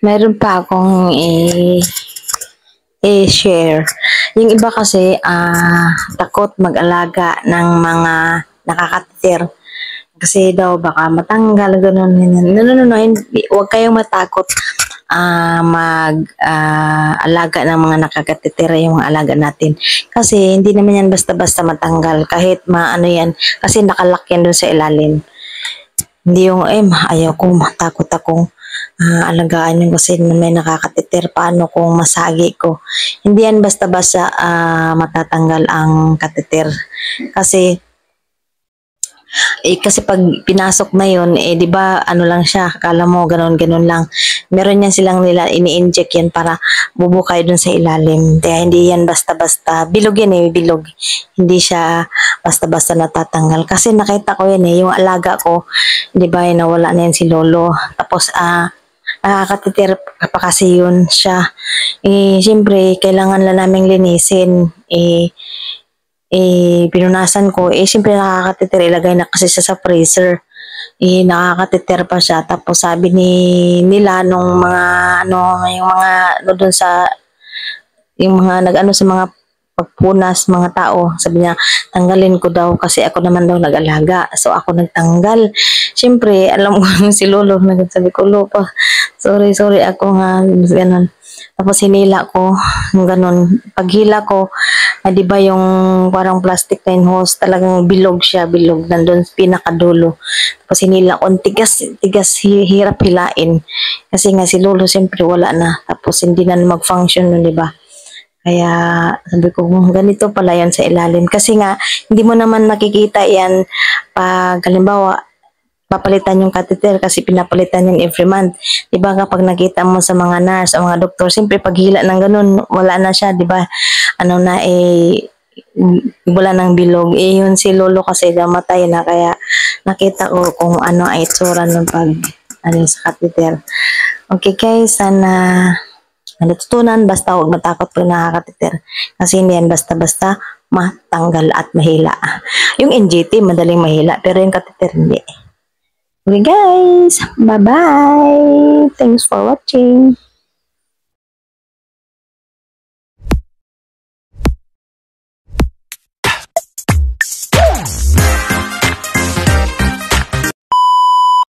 Meron pa akong i-share. Yung iba kasi takot mag-alaga ng mga nakakatitir. Kasi daw baka matanggal, ganun. No, hindi, huwag kayong matakot mag-alaga ng mga nakakatitira yung mga alaga natin. Kasi hindi naman yan basta-basta matanggal. Kahit maano yan, kasi nakalak yan doon sa ilalim. Hindi yung, ayaw ko, matakot akong alagaan yun kasi may nakakatitir. Paano kung masagi ko? Hindi yan basta-basta matatanggal ang katitir. Kasi pag pinasok na yun, di ba, ano lang siya, akala mo, ganun lang. Meron yan silang nila, ini-inject yan para bubukay dun sa ilalim. Kaya hindi yan basta-basta, bilog yan bilog. Hindi siya basta-basta natatanggal. Kasi nakita ko yan yung alaga ko, di ba, nawala na yan si Lolo. Tapos, nakakatitir pa kasi yun siya. Siyempre, kailangan lang naming linisin. Pinunasan ko, siyempre nakakatitir, ilagay na kasi siya sa freezer. Nakakatitir pa siya. Tapos sabi nila nung mga, yung mga, doon sa, yung mga nag-ano sa mga pagpunas, mga tao, sabi niya, tanggalin ko daw kasi ako naman daw nag-alaga. So ako nagtanggal. Siyempre, alam ko si Lolo, nagsabi ko, Lolo, sorry, ako nga, ganun. Tapos hinila ko, ganun. Paghila ko, di ba yung parang plastic na hose, talagang bilog siya, nandun pinakadulo. Tapos hinila ko, tigas, hirap hilain. Kasi nga si Lolo siyempre wala na. Tapos hindi na mag-function nun, di ba? Kaya sabi ko, ganito pala yan sa ilalim. Kasi nga, hindi mo naman nakikita yan pag, halimbawa, papalitan yung catheter kasi pinapalitan yan every month. Diba kapag nakita mo sa mga nurse o mga doktor, siyempre pag hila ng ganun, wala na siya, diba? Wala ng bilog. Yun si Lolo kasi namatay na, kaya nakita ko kung ano ay itsura ng pag, sa catheter. Okay guys, sana natutunan, basta huwag matakot pag nakakateter. Kasi hindi yan basta-basta matanggal at mahila. Yung NGT, madaling mahila, pero yung catheter hindi. Okay guys, bye-bye. Thanks for watching.